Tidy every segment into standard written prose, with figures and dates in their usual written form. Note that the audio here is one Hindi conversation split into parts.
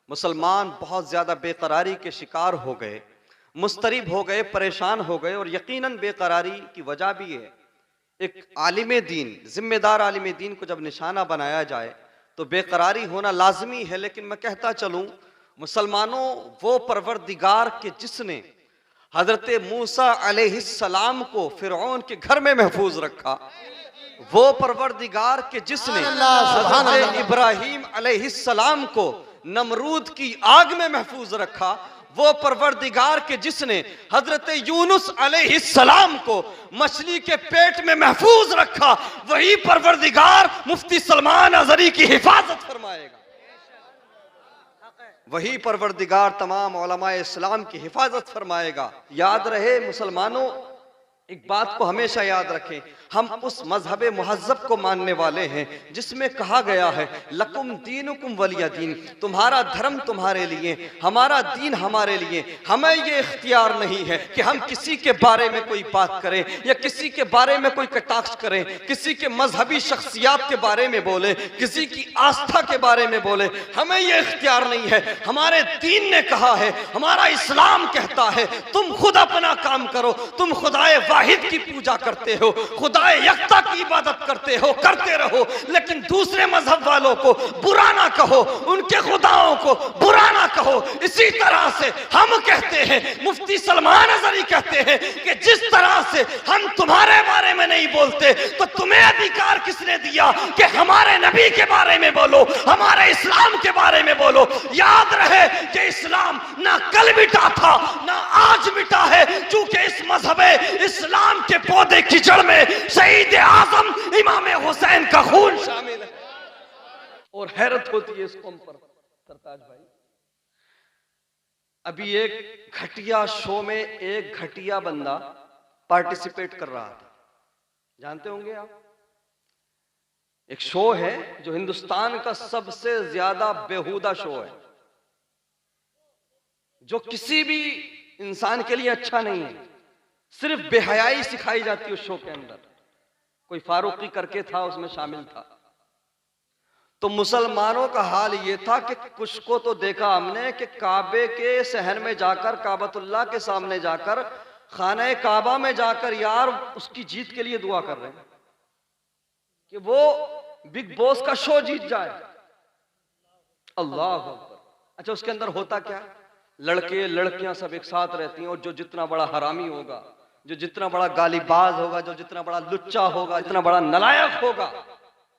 मुसलमान बहुत ज़्यादा बेकरारी के शिकार हो गए, मुस्तरिब हो गए, परेशान हो गए। और यकीनन बेकरारी की वजह भी है, एक आलिम दीन, जिम्मेदार आलिम दीन को जब निशाना बनाया जाए तो बेकरारी होना लाजमी है। लेकिन मैं कहता चलूं, मुसलमानों, वो परवरदिगार के जिसने हजरत मूसा अलैहिस्सलाम को फिरौन के घर में महफूज रखा, वो परवरदिगार के जिसने हजरत इब्राहीम अलैहिस्सलाम को नमरूद की आग में महफूज रखा, वो परवरदिगार के जिसने हजरत यूनुस अलैहिस्सलाम को मछली के पेट में महफूज रखा, वही परवरदिगार मुफ्ती सलमान अजहरी की हिफाजत फरमाएगा। वही परवरदिगार तमाम उलमाए इस्लाम की हिफाजत फरमाएगा। याद रहे मुसलमानों, एक बात को हमेशा याद रखें, हम उस मजहब मुहज्जब को मानने वाले हैं जिसमें कहा गया है लकुम दीनुकुम वलिया दीन, तुम्हारा धर्म तुम्हारे लिए, हमारा दीन हमारे लिए। हमें ये इख्तियार नहीं है कि हम किसी के बारे में कोई बात करें या किसी के बारे में कोई कटाक्ष करें, किसी के मजहबी शख्सियात के बारे में बोले, किसी की आस्था के बारे में बोले। हमें ये इख्तियार नहीं है। हमारे दीन ने कहा है, हमारा इस्लाम कहता है, तुम खुद अपना काम करो। तुम खुदाए वाहिद की पूजा करते हो, खुदाए यक्ता की इबादत करते हो, करते रहो, लेकिन दूसरे मजहब वालों को बुरा ना कहो, उनके खुदाओं को बुरा ना कहो। इसी तरह से हम कहते हैं, मुफ्ती सलमान अजहरी कहते हैं कि जिस तरह से हम तुम्हारे बारे में नहीं बोलते, तो तुम्हें अधिकार किसने दिया कि हमारे नबी के बारे में बोलो, हमारे इस्लाम के बारे में बोलो। याद रहे कि इस्लाम ना कल मिटा था ना आज मिटा है, चूंकि इस मजहब इस्लाम के पौधे की जड़ में शहीद आजम इमाम हुसैन का खून शामिल है। और हैरत होती है इस कौम पर सरताज भाई, अभी एक घटिया शो में एक घटिया बंदा पार्टिसिपेट कर रहा था, जानते होंगे आप। एक शो है जो हिंदुस्तान का सबसे ज्यादा बेहुदा शो है, जो किसी भी इंसान के लिए अच्छा नहीं है। सिर्फ बेहयाई सिखाई जाती है उस शो के अंदर। कोई फारूकी करके था, उसमें शामिल था। तो मुसलमानों का हाल ये था कि कुछ को तो देखा हमने कि काबे के शहर में जाकर, काबतुल्लाह के सामने जाकर, खाने काबा में जाकर यार उसकी जीत के लिए दुआ कर रहे हैं कि वो बिग बॉस का शो जीत जाए। अल्लाह अकबर। अच्छा, उसके अंदर होता क्या? लड़के लड़कियां सब एक साथ रहती हैं, और जो जितना बड़ा हरामी होगा, जो जितना बड़ा गालीबाज होगा, जो जितना बड़ा लुच्चा होगा, जितना बड़ा नलायक होगा,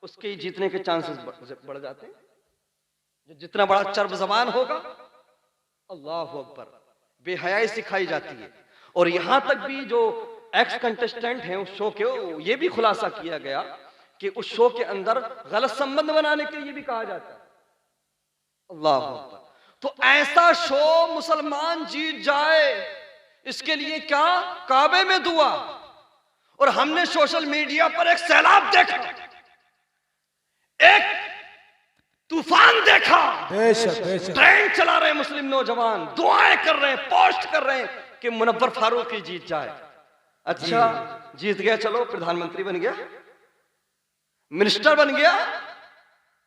उसके ही जीतने के चांसेस बढ़ जाते हैं। जो जितना बड़ा चर्ब जबान होगा, अल्लाह अकबर, बेहयाई सिखाई जाती है। और यहां तक भी जो एक्स कंटेस्टेंट हैं उस शो के, ये भी खुलासा किया गया कि उस शो के अंदर गलत संबंध बनाने के लिए भी कहा जाता है। अल्लाह अकबर। तो ऐसा शो मुसलमान जीत जाए, इसके लिए क्या? काबे में दुआ। और हमने सोशल मीडिया पर एक सैलाब देखा, एक तूफान देखा। ट्रेंड चला रहे मुस्लिम नौजवान, दुआएं कर रहे हैं, पोस्ट कर रहे हैं कि मुनव्वर फारूकी जीत जाए। अच्छा, जीत गया, चलो प्रधानमंत्री बन गया, मिनिस्टर बन गया।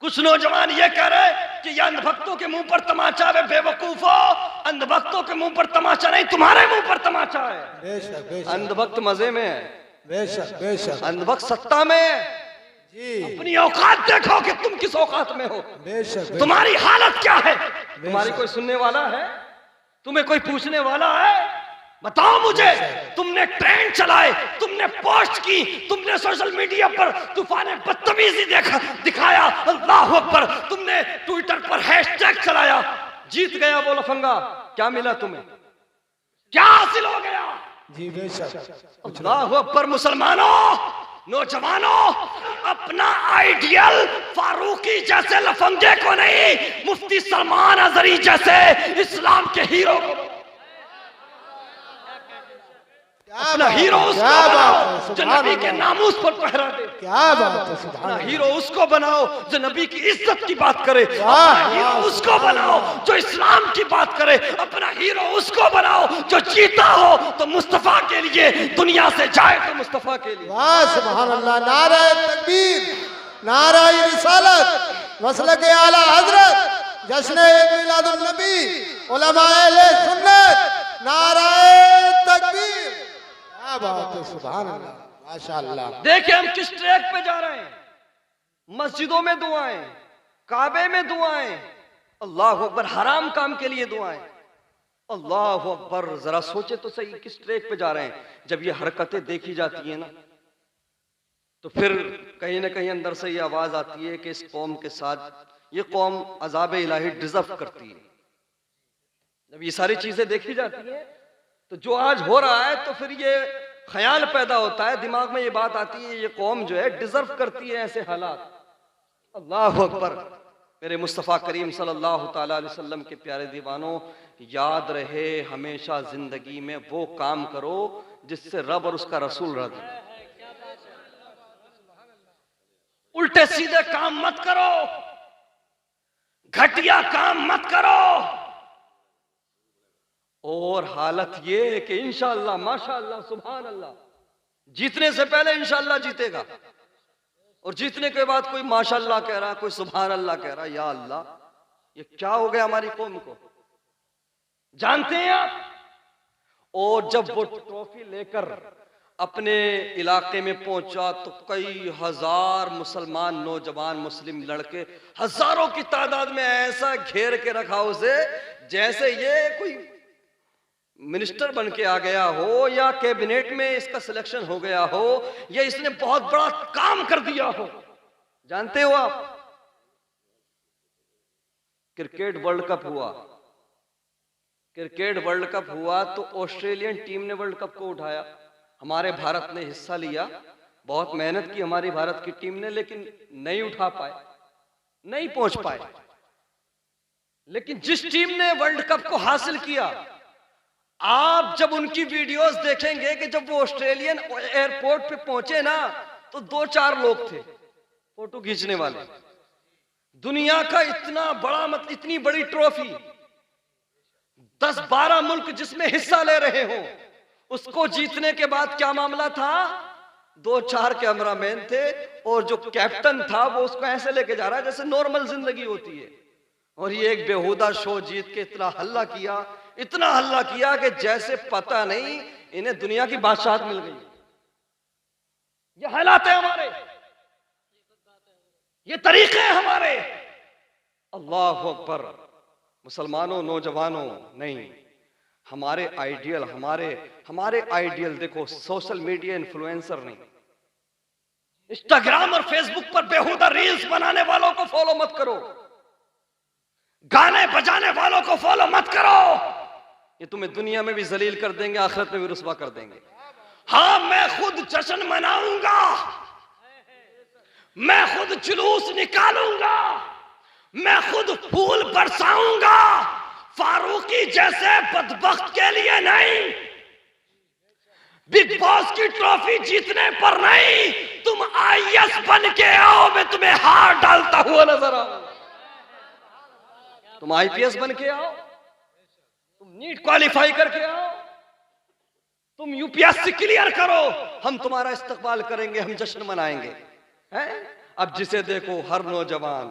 कुछ नौजवान ये कह रहे कि ये अंधभक्तों के मुंह पर तमाचा है। बेवकूफो, अंधभक्तों के मुंह पर तमाचा नहीं, तुम्हारे मुंह पर तमाचा है। अंधभक्त मजे में है, बेशक अंधभक्त सत्ता में है। अपनी औकात देखो कि तुम किस औकात में हो, तुम्हारी हालत क्या है। तुम्हारी कोई सुनने वाला है? तुम्हें कोई पूछने वाला है? बताओ मुझे। तुमने ट्रेंड चलाए, तुमने पोस्ट की, तुमने सोशल मीडिया पर तूफान बदतमीजी दिखाया, अल्लाह अकबर, तुमने ट्विटर पर हैशटैग चलाया, जीत गया वो लफंगा। क्या मिला तुम्हें? क्या हासिल हो गया? जी बेशक। अल्लाह अकबर। मुसलमानों, नौजवानों, अपना आइडियल फारूकी जैसे लफंगे को नहीं, मुफ्ती सलमान अजहरी जैसे इस्लाम के हीरो को, अपना हीरो उसको बनाओ जो नबी के नामूस पर पहरा दे। क्या बात है। अपना हीरो उसको बनाओ जो नबी की इज्जत की बात करे। अपना हीरो उसको बनाओ जो इस्लाम की बात करे। अपना हीरो उसको बनाओ जो जीता हो तो मुस्तफा के लिए, दुनिया से जाए तो मुस्तफा के लिए। वाह सुभान अल्लाह। नारे तकबीर, नारे रिसालत, मसलक आला हजरत जश्न मिलादुन नबी, उलमाए अहले सुन्नत, नाराए तकबीर। क्या बात है, सुभान अल्लाह, माशाअल्लाह। देखिए हम किस ट्रैक पे जा रहे हैं। मस्जिदों में दुआएं, काबे में दुआएं, अल्लाह अकबर, हराम काम के लिए दुआएं, अल्लाह अकबर। जरा सोचे तो सही किस ट्रैक पे जा रहे हैं। जब ये हरकतें देखी जाती है ना, तो फिर कहीं ना कहीं अंदर से ये आवाज आती है कि इस कौम के साथ ये कौम अजाब इलाही डिजर्व करती है। जब ये सारी चीजें देखी जाती हैं तो जो आज हो रहा है, तो फिर ये ख्याल पैदा होता है, दिमाग में ये बात आती है, ये कौम जो है डिजर्व करती है ऐसे हालात। अल्लाह अकबर। मेरे मुस्तफ़ा करीम सल्लल्लाहु ताला अलैहि वसल्लम के प्यारे दीवानों, याद रहे हमेशा जिंदगी में वो काम करो जिससे रब और उसका रसूल राज़ी। उल्टे सीधे काम मत करो, घटिया काम मत करो। और हालत ये कि इंशाअल्लाह माशाअल्लाह सुभान अल्लाह, जीतने से पहले इंशाअल्लाह जीतेगा, और जीतने के बाद कोई माशाअल्लाह कह रहा, कोई सुभान अल्लाह कह रहा। या अल्लाह, ये क्या हो गया हमारी कौम को, जानते हैं आप? और जब वो ट्रॉफी लेकर अपने इलाके में पहुंचा तो कई हजार मुसलमान नौजवान मुस्लिम लड़के हजारों की तादाद में ऐसा घेर के रखा उसे, जैसे ये कोई मिनिस्टर बन के आ गया हो या कैबिनेट में इसका सिलेक्शन हो गया हो या इसने बहुत बड़ा काम कर दिया हो। जानते हो आप, क्रिकेट वर्ल्ड कप हुआ, क्रिकेट वर्ल्ड कप हुआ तो ऑस्ट्रेलियन टीम ने वर्ल्ड कप को उठाया, हमारे भारत ने हिस्सा लिया, बहुत मेहनत की हमारी भारत की टीम ने, लेकिन नहीं उठा पाए, नहीं पहुंच पाए। लेकिन जिस टीम ने वर्ल्ड कप को हासिल किया, आप जब उनकी वीडियोस देखेंगे कि जब वो ऑस्ट्रेलियन एयरपोर्ट पे पहुंचे ना, तो 2-4 लोग थे फोटो खींचने वाले। दुनिया का इतना बड़ा, मतलब इतनी बड़ी ट्रॉफी, 10-12 मुल्क जिसमें हिस्सा ले रहे हो, उसको जीतने के बाद क्या मामला था, 2-4 कैमरामैन थे और जो कैप्टन था वो उसको ऐसे लेके जा रहा है जैसे नॉर्मल जिंदगी होती है। और ये एक बेहुदा शो जीत के इतना हल्ला किया, इतना हल्ला किया कि जैसे पता नहीं इन्हें दुनिया की बादशाहत मिल गई। ये हालात है हमारे, ये तरीके हैं हमारे। अल्लाह अकबर। मुसलमानों, नौजवानों, नहीं, हमारे आइडियल, हमारे आइडियल देखो, सोशल मीडिया इन्फ्लुएंसर नहीं, इंस्टाग्राम और फेसबुक पर बेहुदा रील्स बनाने वालों को फॉलो मत करो, गाने बजाने वालों को फॉलो मत करो। ये तुम्हें दुनिया में भी जलील कर देंगे, आखिरत में भी रुस्वा कर देंगे। हाँ, मैं खुद जश्न मनाऊंगा, मैं खुद जुलूस निकालूंगा, मैं खुद फूल बरसाऊंगा, फारूकी जैसे बदबख्त के लिए नहीं, बिग बॉस की ट्रॉफी जीतने पर नहीं, तुम आईएएस बन के आओ, मैं तुम्हें हार डालता हुआ नजर आऊं। तुम आईपीएस बन के आओ, तुम नीट क्वालिफाई करके आओ, तुम यूपीएससी क्लियर करो, हम तुम्हारा इस्तकबाल करेंगे, हम जश्न मनाएंगे। हैं? अब जिसे देखो हर नौजवान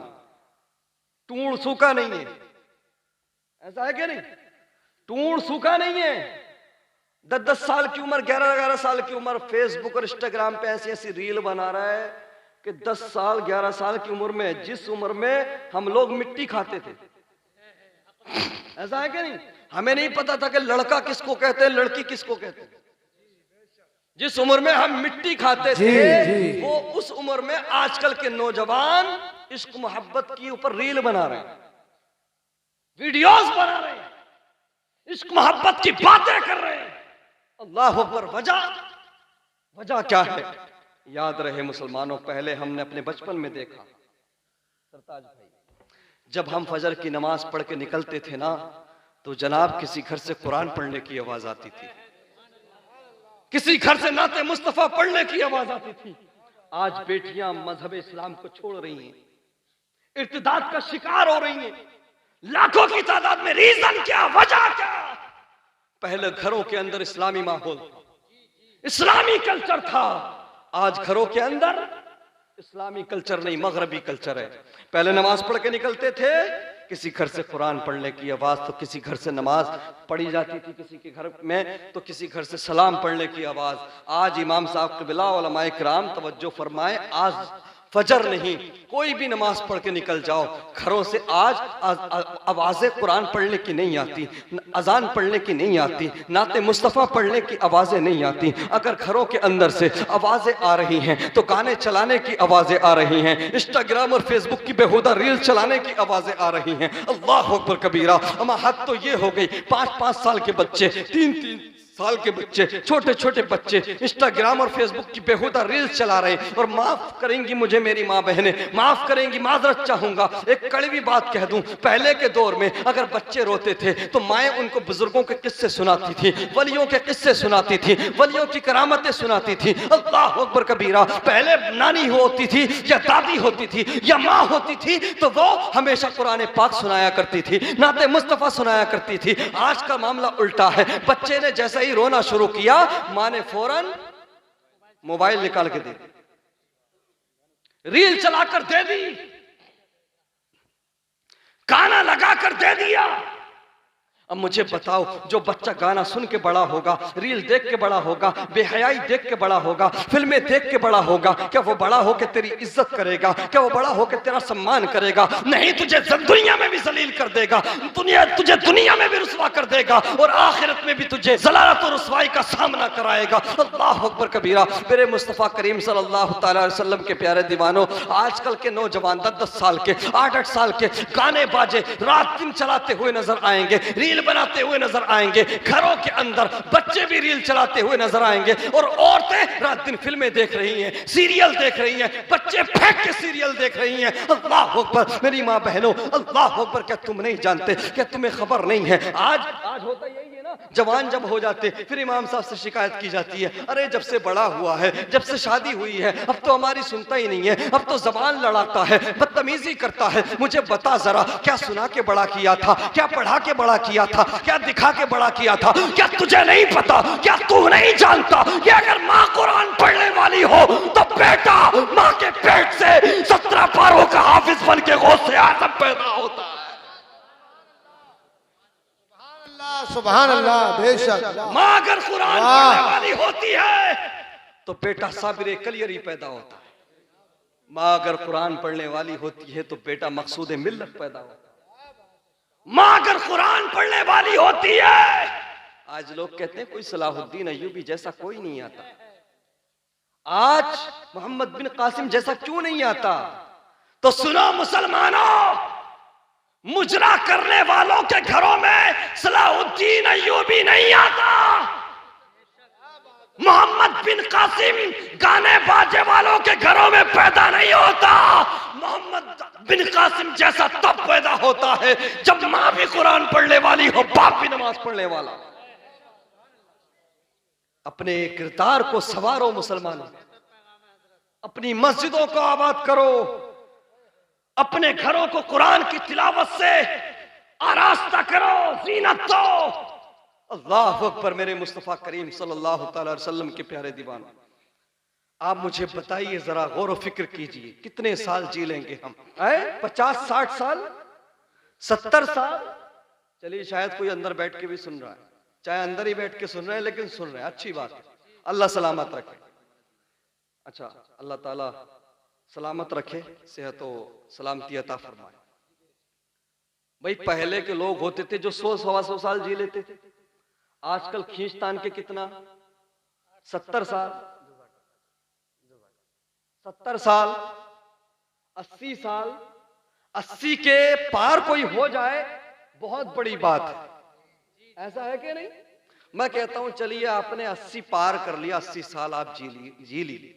टूण सूखा नहीं है, ऐसा है क्या नहीं? टूण सूखा नहीं है। 10-10 साल की उम्र, 11-11 साल की उम्र, फेसबुक और इंस्टाग्राम पे ऐसी ऐसी रील बना रहा है कि 10 साल 11 साल की उम्र में, जिस उम्र में हम लोग मिट्टी खाते थे, ऐसा है क्या नहीं? हमें नहीं पता था कि लड़का किसको कहते हैं, लड़की किसको कहते हैं। जिस उम्र में हम मिट्टी खाते थे, वो उस उम्र में आजकल के नौजवान इश्क मोहब्बत के ऊपर रील बना रहे हैं, वीडियोस बना रहे हैं, इश्क मोहब्बत की बातें कर रहे हैं। अल्लाह अकबर। वजह क्या है? याद रहे मुसलमानों, पहले हमने अपने बचपन में देखा, सरताज भाई, जब हम फजर की नमाज पढ़ के निकलते थे ना, तो जनाब किसी घर से कुरान पढ़ने की आवाज आती थी, किसी घर से नाते मुस्तफा पढ़ने की आवाज आती थी। आज बेटियां मजहब इस्लाम को छोड़ रही हैं, इर्तिदाद का शिकार हो रही हैं, लाखों की तादाद में। रीजन क्या, वजह क्या? पहले घरों के अंदर इस्लामी माहौल था, इस्लामी कल्चर था। आज घरों के अंदर इस्लामी कल्चर नहीं, मगरबी कल्चर है। पहले नमाज पढ़ के निकलते थे, किसी घर से कुरान पढ़ने की आवाज़ तो किसी घर से नमाज पढ़ी जाती थी किसी के घर में, तो किसी घर से सलाम पढ़ने की आवाज़। आज इमाम साहब क़िबला उलमाए किराम तवज्जो फरमाए, आज फजर नहीं कोई भी नमाज पढ़ के निकल जाओ घरों से, आज आवाज़ें कुरान पढ़ने की नहीं आती, अजान पढ़ने की नहीं आती, नाते मुस्तफ़ा पढ़ने की आवाज़ें नहीं आती। अगर घरों के अंदर से आवाज़ें आ रही हैं तो गाने चलाने की आवाज़ें आ रही हैं, इंस्टाग्राम और फेसबुक की बेहुदा रील चलाने की आवाज़ें आ रही हैं। अल्लाह अकबर कबीरा। अमा हद तो ये हो गई, 5-5 साल के बच्चे, 3-3 साल के बच्चे, छोटे छोटे बच्चे इंस्टाग्राम और फेसबुक की बेहुदा रील्स चला रहे हैं। और माफ करेंगी मुझे मेरी माँ बहनें, माफ करेंगी, माजरत चाहूंगा, एक कड़वी बात कह दूं, पहले के दौर में अगर बच्चे रोते थे तो माएँ उनको बुजुर्गों के किस्से सुनाती थी, वलियों के किस्से सुनाती थी, वलियों की करामतें सुनाती थी। अल्लाह अकबर कबीरा। पहले नानी होती थी या दादी होती थी या माँ होती थी तो वो हमेशा कुरान पाक सुनाया करती थी, नाते मुस्तफ़ा सुनाया करती थी। आज का मामला उल्टा है, बच्चे ने जैसा रोना शुरू किया, मां ने फौरन मोबाइल निकाल के दे दी, रील चलाकर दे दी, गाना लगाकर दे दिया। अब मुझे बताओ, जो बच्चा गाना सुन के बड़ा होगा, रील देख के बड़ा होगा, बेहयाई देख के बड़ा होगा, फिल्में देख के बड़ा होगा, क्या वो बड़ा होकर तेरी इज्जत करेगा? क्या वो बड़ा होकर तेरा सम्मान करेगा? नहीं, तुझे दुनिया में भी जलील कर देगा, तुझे दुनिया में भी रुसवा कर देगा और आखिरत में भी तुझे जलालत और रुसवाई का सामना कराएगा। अल्लाह अकबर कबीरा। मेरे मुस्तफ़ा करीम सल्लल्लाहु अलैहि वसल्लम के प्यारे दीवानों, आजकल के नौजवान 10-10 साल के, 8-8 साल के गाने बाजे रात दिन चलाते हुए नजर आएंगे, रील बनाते हुए नजर आएंगे, घरों के अंदर बच्चे भी रील चलाते हुए नजर आएंगे और औरतें रात दिन फिल्में देख रही हैं, सीरियल देख रही हैं, बच्चे फेंक के सीरियल देख रही हैं। अल्लाह अकबर। मेरी माँ बहनों, अल्लाह अकबर। क्या तुम नहीं जानते, क्या तुम्हें खबर नहीं है? आज होता यही है ना, जवान जब हो जाते फिर इमाम साहब से शिकायत की जाती है, अरे जब से बड़ा हुआ है, जब से शादी हुई है, अब तो हमारी सुनता ही नहीं है, अब तो जबान लड़ाता है, बदतमीजी करता है। मुझे बता जरा, क्या सुना के बड़ा किया था, क्या पढ़ा के बड़ा किया था, क्या दिखा के बड़ा किया था? क्या तुझे नहीं पता, क्या तू नहीं जानता कि अगर माँ कुरान पढ़ने वाली हो तो बेटा माँ के पेट से 17 पारों का हाफिज बन के गौसे आज़म पैदा होता है। सुभान अल्लाह, बेशक। माँ अगर कुरान पढ़ने वाली होती है तो बेटा साबिर कलियरी पैदा होता है। माँ अगर कुरान पढ़ने वाली होती है तो बेटा मकसूद मिल्लत पैदा होता है। माँ अगर कुरान पढ़ने वाली होती है, आज लोग कहते हैं कोई सलाहुद्दीन अय्यूबी जैसा कोई नहीं आता, आज मोहम्मद बिन कासिम जैसा क्यों नहीं आता? तो सुनो मुसलमानों, मुजरा करने वालों के घरों में सलाहुद्दीन अय्यूबी नहीं आता, मोहम्मद बिन कासिम गाने बाजे वालों के घरों में पैदा नहीं होता। मोहम्मद बिन कासिम जैसा तब पैदा होता है जब माँ भी कुरान पढ़ने वाली हो, बाप भी नमाज पढ़ने वाला। अपने किरदार को संवारो मुसलमानों, अपनी मस्जिदों को आबाद करो, अपने घरों को कुरान की तिलावत से आरास्ता करो, जीनत दो। अल्लाह अकबर। मेरे मुस्तफ़ा करीम सल्लल्लाहु अलैहि वसल्लम के प्यारे दीवाने, आप मुझे बताइए, जरा गौर फिक्र कीजिए, कितने साल जी लेंगे हम? 50-60 साल, 70 साल? चलिए, शायद कोई अंदर बैठ के भी सुन रहा है, चाहे अंदर ही बैठ के सुन रहे हैं लेकिन सुन रहे हैं, अच्छी बात है। अल्लाह सलामत रखे। अच्छा, अल्लाह ताला सलामत रखे, सेहत और सलामती अता फरमाए। भाई, पहले के लोग होते थे जो 100-125 साल जी लेते थे, आजकल खींचतान के कितना, 70 साल, 70 साल, 80 साल, 80 के पार कोई हो जाए बहुत बड़ी बात है, ऐसा है कि नहीं? मैं कहता हूं चलिए, आपने 80 पार कर लिया, 80 साल आप जी ली,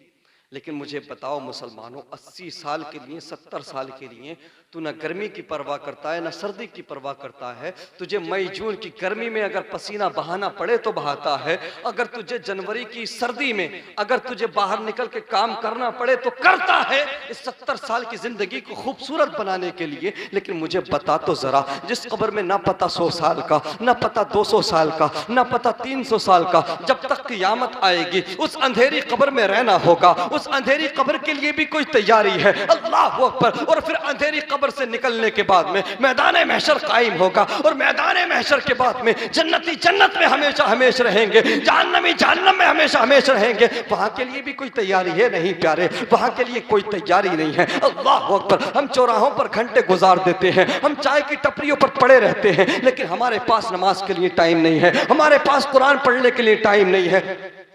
लेकिन मुझे बताओ मुसलमानों, 80 साल के लिए, 70 साल के लिए तू न गर्मी की परवाह करता है, न सर्दी की परवाह करता है। तुझे मई जून की गर्मी में अगर पसीना बहाना पड़े तो बहाता है, अगर तुझे जनवरी की सर्दी में अगर तुझे बाहर निकल के काम करना पड़े तो करता है, इस 70 साल की जिंदगी को खूबसूरत बनाने के लिए। लेकिन मुझे बता तो जरा, जिस कब्र में ना पता 100 साल का, ना पता 200 साल का, ना पता 300 साल का, जब तक क़यामत आएगी उस अंधेरी कब्र में रहना होगा, उस उस अंधेरी कब्र के लिए भी कोई तैयारी है। अल्लाह अकबर। और फिर अंधेरी कब्र से निकलने के बाद में मैदान महशर कायम होगा और मैदान महशर के बाद में जन्नती जन्नत में हमेशा हमेशा रहेंगे, जहन्नमी जहन्नम में हमेशा हमेशा रहेंगे। वहां के लिए भी कोई तैयारी है नहीं प्यारे, वहां के लिए कोई तैयारी नहीं है। अल्लाह अकबर। हम चौराहों पर घंटे गुजार देते हैं, हम चाय की टपरियों पर पड़े रहते हैं, लेकिन हमारे पास नमाज के लिए टाइम नहीं है, हमारे पास कुरान पढ़ने के लिए टाइम नहीं है।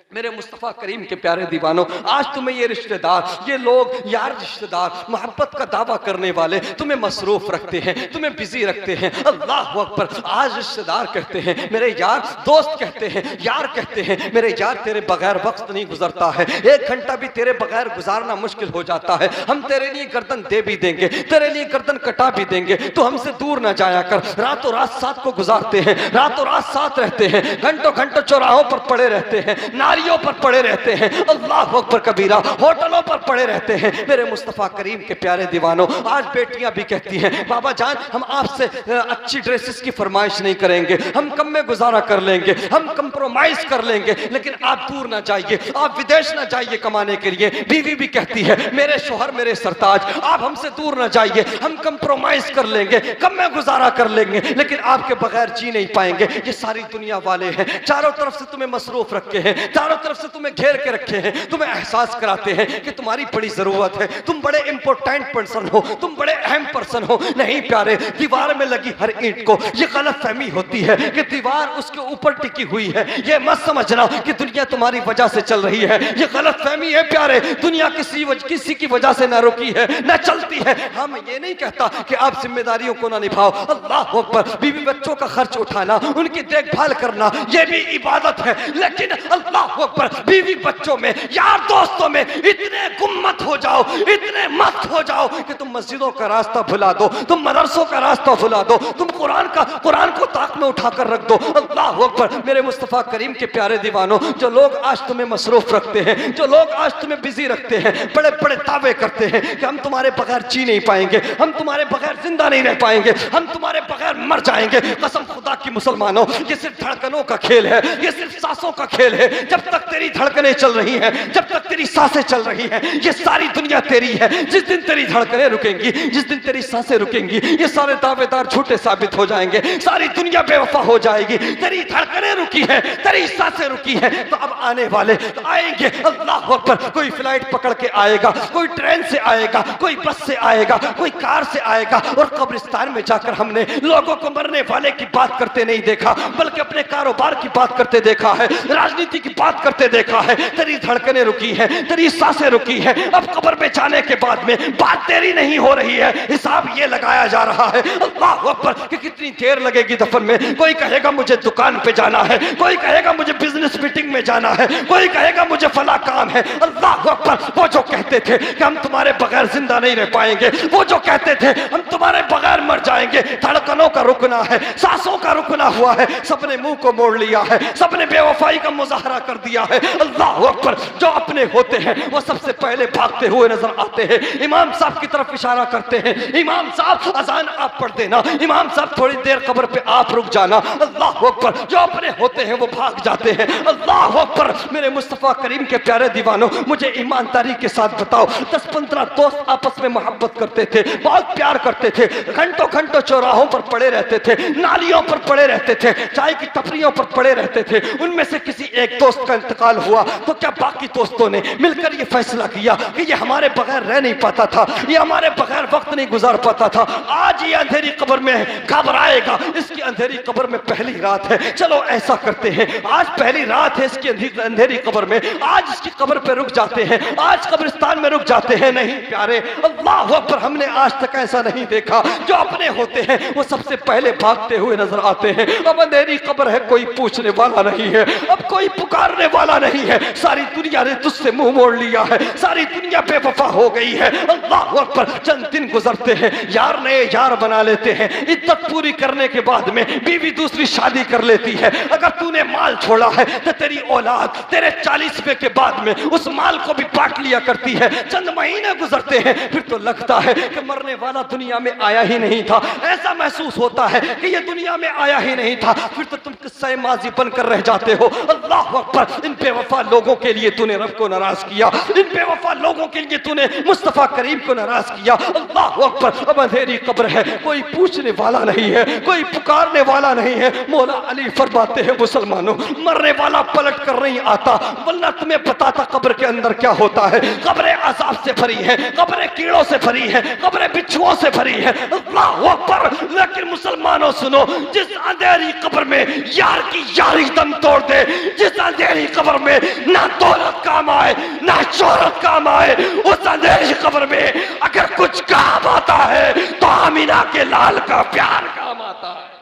मेरे मुस्तफ़ा करीम के प्यारे दीवानों, आज तुम्हें ये रिश्तेदार, ये लोग यार रिश्तेदार, मोहब्बत का दावा करने वाले तुम्हें मसरूफ रखते हैं, तुम्हें बिजी रखते हैं। अल्लाह अकबर। आज रिश्तेदार कहते हैं मेरे यार, दोस्त कहते हैं यार, कहते हैं मेरे यार तेरे बगैर वक्त नहीं गुजरता है, 1 घंटा भी तेरे बगैर गुजारना मुश्किल हो जाता है। हम तेरे लिए गर्दन दे भी देंगे, तेरे लिए गर्दन कटा भी देंगे, तो हमसे दूर ना जाया कर। रातों रात साथ को गुजारते हैं, रातों रात साथ रहते हैं, घंटों घंटों चौराहों पर पड़े रहते हैं, नारियों पर पड़े रहते हैं, अल्लाह अकबर कबीरा, होटलों पर पड़े रहते हैं। मेरे मुस्तफ़ा करीम के प्यारे दीवानों, आज बेटियां भी कहती हैं बाबा जान हम आपसे अच्छी ड्रेसेस की फरमाइश नहीं करेंगे, हम कम में गुजारा कर लेंगे, हम कंप्रोमाइज कर लेंगे, लेकिन आप दूर ना जाइए, आप विदेश ना जाइए कमाने के लिए। बीवी भी कहती है मेरे शोहर मेरे सरताज, आप हमसे दूर ना जाइए, हम कंप्रोमाइज कर लेंगे, कम में गुजारा कर लेंगे, लेकिन आपके बगैर जी नहीं पाएंगे। ये सारी दुनिया वाले हैं, चारों तरफ से तुम्हें मसरूफ रखे हैं, चारों तरफ से तुम्हें घेर के रखे हैं, तुम्हें एहसास कराते हैं कि तुम्हारी बड़ी जरूरत है, तुम बड़े इंपॉर्टेंट पर्सन हो, तुम बड़े अहम पर्सन हो। नहीं प्यारे, दीवार में लगी हर ईंट को ये गलत फहमी होती है कि दीवार उसके ऊपर टिकी हुई है। ये मत समझना कि दुनिया तुम्हारी वजह से चल रही है, ये गलत फहमी है प्यारे। दुनिया किसी की वजह से ना रुकी है ना चलती है। हम ये नहीं कहता कि आप जिम्मेदारियों को ना निभाओ, अल्लाह अकबर। बीवी बच्चों का खर्च उठाना, उनकी देखभाल करना, ये भी इबादत है, लेकिन अल्लाह अकबर बीवी बच्चों में, यार दोस्तों में इतने गुम मत हो जाओ, इतने मत हो जाओ कि तुम मस्जिदों का रास्ता भुला दो, तुम मदरसों का रास्ता भुला दो, तुम कुरान को ताक में उठाकर रख दो। अल्लाह अकबर। मेरे मुस्तफ़ा करीम के प्यारे दीवानों, जो लोग आज तुम्हें मसरूफ रखते हैं, जो लोग आज तुम्हें बिजी रखते हैं, बड़े बड़े दावे करते हैं कि हम तुम्हारे बगैर जी नहीं पाएंगे, हम तुम्हारे बगैर जिंदा नहीं रह पाएंगे, हम तुम्हारे बगैर मर जाएंगे। कसम खुदा की मुसलमानों, ये सिर्फ धड़कनों का खेल है, ये सिर्फ सांसों का खेल है। जब तक तेरी धड़कनें चल रही हैं, जब तक तेरी सांसें चल रही हैं, ये सारी दुनिया तेरी है। जिस दिन तेरी धड़कनें रुकेंगी, जिस दिन तेरी सांसें रुकेंगी, ये सारे दावेदार झूठे साबित हो जाएंगे, सारी दुनिया बेवफा हो जाएगी। तेरी धड़कनें रुकी है, तेरी सांसें रुकी है, तो अब आने वाले तो आएंगे। अल्लाह अकबर। कोई फ्लाइट पकड़ के आएगा, कोई ट्रेन से आएगा, कोई बस से आएगा, कोई कार से आएगा, और कब्रिस्तान में जाकर हमने लोगों को मरने वाले की बात करते नहीं देखा, बल्कि अपने कारोबार की बात करते देखा है, राजनीति की बात करते देखा है। तेरी धड़कनें रुकी है, तेरी सांसें रुकी है। अब कब्र में जाने के बाद में बात तेरी नहीं हो रही है, हिसाब ये लगाया जा रहा है अल्लाह अकबर कि कितनी देर लगेगी दफन में। कोई कहेगा मुझे दुकान पे जाना है, कोई कहेगा मुझे बिजनेस मीटिंग में जाना है, कोई कहेगा मुझे फला काम है। अल्लाह अकबर। वो जो कहते थे कि हम तुम्हारे बगैर जिंदा नहीं रह पाएंगे, वो जो कहते थे हम तुम्हारे बगैर मर जाएंगे, धड़कनों का रुकना है, सांसों का रुकना हुआ है, सबने मुंह को मोड़ लिया है, सबने बेवफाई का मुजाहरा कर दिया है। अल्लाह अकबर। जो अपने होते हैं वो सबसे पहले भागते हुए नजर आते हैं, इमाम साहब की तरफ इशारा करते हैं, इमाम साहब अजान आप पढ़ देना, इमाम साहब थोड़ी देर कब्र पे आप रुक जाना। अल्लाह अकबर। जो अपने होते हैं वो भाग जाते हैं। अल्लाह अकबर। मेरे मुस्तफ़ा करीम के प्यारे दीवानों, मुझे ईमानदारी के साथ बताओ, 10-15 दोस्त आपस में मोहब्बत करते थे, बहुत प्यार करते थे, घंटों घंटों चौराहों पर पड़े रहते थे, नालियों पर पड़े रहते थे, चाय की टपरियों पर पड़े रहते थे। उनमें से किसी एक दोस्त का इंतकाल हुआ तो क्या बाकी दोस्तों ने मिलकर ये फैसला किया कि ये हमारे बगैर रह नहीं पाता था, ये हमारे बगैर वक्त नहीं गुजार पाता था, आज ये अंधेरी कब्र में घबराएगा, इसकी अंधेरी कब्र में पहली रात है, चलो ऐसा करते हैं, आज पहली रात है इसकी अंधेरी कब्र में, आज इसकी कब्र पे रुक जाते हैं, आज कब्रिस्तान में रुक जाते हैं। नहीं प्यारे, अल्लाह अकबर। हमने आज तक ऐसा नहीं देखा। जो अपने होते हैं वो सबसे पहले भागते हुए नजर आते हैं। अब अंधेरी कब्र है, कोई पूछने वाला नहीं है, अब कोई पुकारने वाला नहीं है, सारी दुनिया ने तुझसे मुंह मोड़ लिया है, सारी दुनिया बेवफा हो गई है। अल्लाह अकबर। चंद दिन गुजरते हैं, यार नए यार बना लेते हैं, इद्दत पूरी करने के बाद में बीवी दूसरी शादी कर लेती है। अगर तूने माल छोड़ा है तो तेरी औलाद तेरे 40वें के बाद में उस माल को भी बांट लिया करती है। चंद महीने गुजरते हैं, फिर तो लगता है कि मरने वाला दुनिया में आया ही नहीं था, ऐसा महसूस होता है कि ये दुनिया में आया ही नहीं था, फिर तो तुम किस्सा माजी बनकर रह जाते हो। अल्लाह अकबर। इन बेवफा लोगों के लिए तूने रब को नाराज किया, इन बेवफा लोगों के लिए तूने मुस्तफा करीम को नाराज किया। अल्लाह अकबर। अब अंधेरी कब्र है, कोई पूछने वाला नहीं है, कोई पुकारने वाला नहीं है। मौला अली फरमाते हैं मुसलमानों, मरने वाला पलट कर नहीं आता, वरना तुम्हें पता था कब्र के अंदर क्या होता है। कब्रें अजाब से भरी है, कब्रें कीड़ों से भरी है, कब्रें बिच्छुओं से भरी है। अल्लाह अकबर। लेकिन मुसलमानों सुनो, जिस अंधेरी कब्र में यार की यारी दम तोड़ दे, जिस अंधेरी कब्र में ना दौलत काम आए ना शोहरत काम आए, उस अंधेरी कब्र में अगर कुछ काम आता है तो आमीना के लाल का प्यार काम आता है।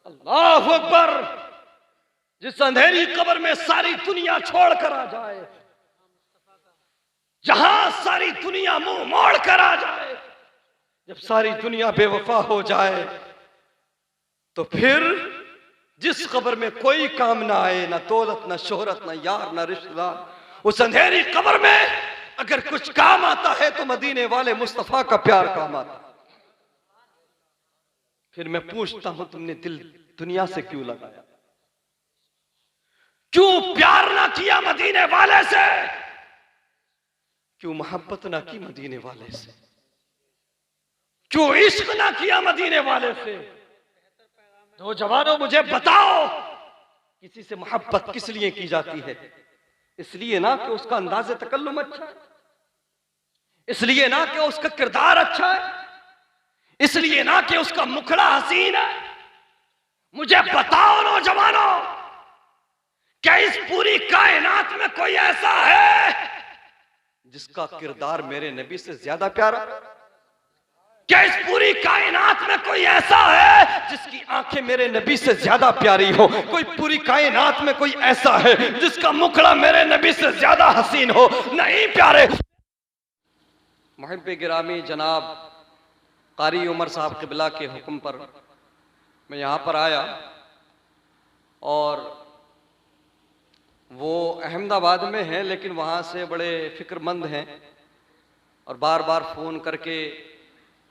अल्लाह अकबर। जिस अंधेरी कब्र में सारी दुनिया छोड़ कर आ जाए, जहां सारी दुनिया मुंह मोड़ कर आ जाए, जब सारी दुनिया बेवफा हो जाए, तो फिर जिस कब्र में कोई काम ना आए, ना दौलत ना शोहरत ना यार ना रिश्तेदार, उस अंधेरी कब्र में अगर कुछ काम आता है तो मदीने वाले मुस्तफा का प्यार काम आता। फिर मैं पूछता हूं, तुमने दिल दुनिया से क्यों लगाया? क्यों प्यार ना किया मदीने वाले से? क्यों मोहब्बत ना की मदीने वाले से? क्यों इश्क ना किया मदीने वाले से? नौजवानों मुझे बताओ, किसी से मोहब्बत किस लिए की जाती है? इसलिए ना कि उसका अंदाज़े तकल्लुम अच्छा है, इसलिए ना कि उसका किरदार अच्छा है, इसलिए ना कि उसका मुखड़ा हसीन है। मुझे बताओ नौजवानों, क्या इस पूरी कायनात में कोई ऐसा है जिसका किरदार मेरे नबी से ज्यादा प्यारा? क्या इस पूरी कायनात में कोई ऐसा है जिसकी आंखें मेरे नबी से ज्यादा प्यारी हो? कोई पूरी कायनात में कोई ऐसा है जिसका मुखड़ा मेरे नबी से ज्यादा हसीन हो? नहीं प्यारे। मुहिब्बे गिरामी जनाब कारी उमर साहब क़िबला के हुक्म पर मैं यहाँ पर आया, और वो अहमदाबाद में हैं, लेकिन वहाँ से बड़े फ़िक्रमंद हैं और बार बार फ़ोन करके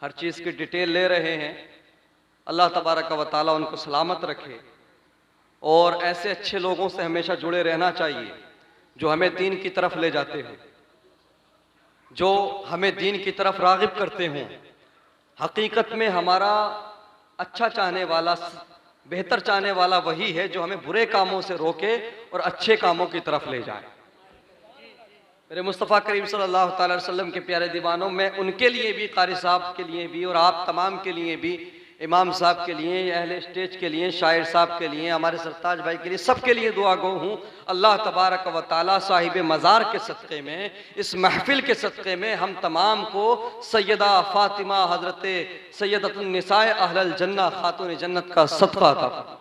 हर चीज़ की डिटेल ले रहे हैं। अल्लाह तबारक व तआला उनको सलामत रखे, और ऐसे अच्छे लोगों से हमेशा जुड़े रहना चाहिए जो हमें दीन की तरफ ले जाते हैं, जो हमें दीन की तरफ राग़िब करते हों। हकीकत में हमारा अच्छा चाहने वाला, बेहतर चाहने वाला वही है जो हमें बुरे कामों से रोके और अच्छे कामों की तरफ ले जाए। मेरे मुस्तफ़ा करीम सल्लल्लाहु अलैहि वसल्लम के प्यारे दीवानों, मैं उनके लिए भी, कारी साहब के लिए भी, और आप तमाम के लिए भी, इमाम साहब के लिए, अहले स्टेज के लिए, शायर साहब के लिए, हमारे सरताज भाई के लिए, सबके लिए दुआ गो हूँ। अल्लाह तबारक व तआला साहिब मज़ार के सदक़े में, इस महफिल के सदक़े में हम तमाम को सैयदा फ़ातिमा हज़रत सैयदतुन निसाए अहलल जन्नह खातून जन्नत का सदक़ा अता फरमा।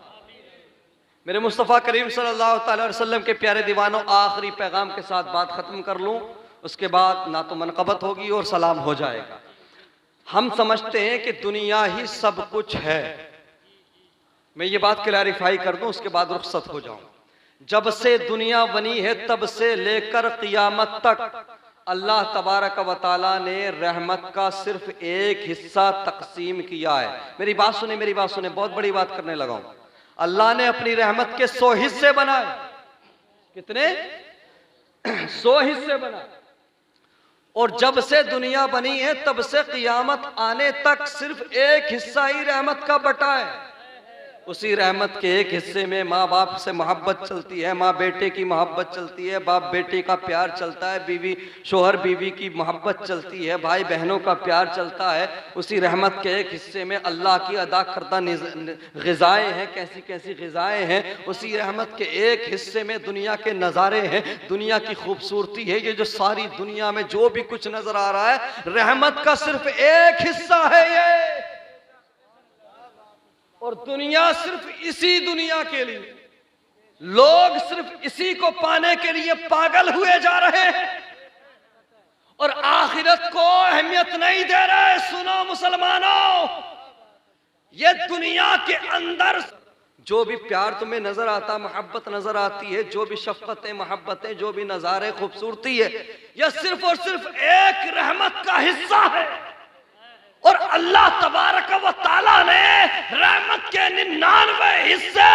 मेरे मुस्तफ़ा करीम सल्लल्लाहु अलैहि वसल्लम के प्यारे दीवानों, आखिरी पैगाम के साथ बात ख़त्म कर लूँ, उसके बाद ना तो मनक़बत होगी और सलाम हो जाएगा। हम समझते हैं कि दुनिया ही सब कुछ है। मैं ये बात क्लैरिफाई कर दूं, उसके बाद रुखसत हो जाऊं। जब से दुनिया बनी है तब से लेकर क़ियामत तक अल्लाह तबारक व तआला ने रहमत का सिर्फ एक हिस्सा तकसीम किया है। मेरी बात सुने, मेरी बात सुने, बहुत बड़ी बात करने लगा हूं। अल्लाह ने अपनी रहमत के 100 हिस्से बनाए। कितने? 100 हिस्से बनाए। और जब से दुनिया बनी है तब से क़ियामत आने तक सिर्फ एक हिस्सा ही रहमत का बटा है। उसी रहमत के एक हिस्से में माँ बाप से मोहब्बत चलती है, माँ बेटे की मोहब्बत चलती है, बाप बेटे का प्यार चलता है, बीवी शोहर बीवी की मोहब्बत चलती है, भाई बहनों का प्यार चलता है। उसी रहमत के एक हिस्से में अल्लाह की अदा करदा ग़िज़ाएँ हैं, कैसी कैसी ग़िज़ाएँ हैं। उसी रहमत के एक हिस्से में दुनिया के नज़ारे हैं, दुनिया की खूबसूरती है। ये जो सारी दुनिया में जो भी कुछ नज़र आ रहा है, रहमत का सिर्फ एक हिस्सा है ये। और दुनिया सिर्फ इसी दुनिया के लिए, लोग सिर्फ इसी को पाने के लिए पागल हुए जा रहे हैं और आखिरत को अहमियत नहीं दे रहे। सुनो मुसलमानों, ये दुनिया के अंदर जो भी प्यार तुम्हें नजर आता, मोहब्बत नजर आती है, जो भी शफकतें मोहब्बतें, जो भी नजारे खूबसूरती है, यह सिर्फ और सिर्फ एक रहमत का हिस्सा है। और अल्लाह तबारक व ताला ने रहमत के 99 हिस्से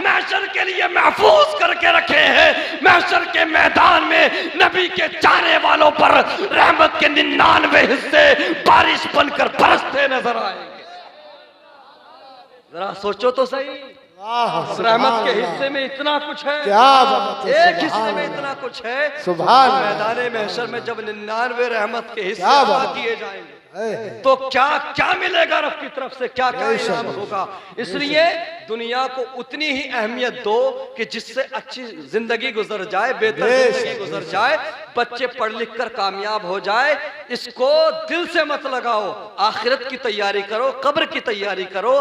महशर के लिए महफूज करके रखे हैं। महशर के मैदान में नबी के चाहने वालों पर रहमत के 99 हिस्से बारिश बनकर बरसते नजर आएंगे। जरा सोचो तो सही, वाह, रहमत के सुभान हिस्से में इतना कुछ है, क्या बात है, एक सुभान हिस्से में अल्लाह। इतना कुछ है। सुभान तो अल्लाह। मैदान महशर में जब 99 रहमत के हिस्से क्या अदा बात। किए जाएंगे है। तो क्या क्या मिलेगा रब की तरफ से, क्या क्या बेशक, इनाम होगा। इसलिए दुनिया को उतनी ही अहमियत दो कि जिससे अच्छी जिंदगी गुजर जाए, बेहतर बेशक, जिंदगी गुजर जाए, बच्चे पढ़ लिख कर कामयाब हो जाए। इसको दिल से मत लगाओ, आखिरत की तैयारी करो, कब्र की तैयारी करो।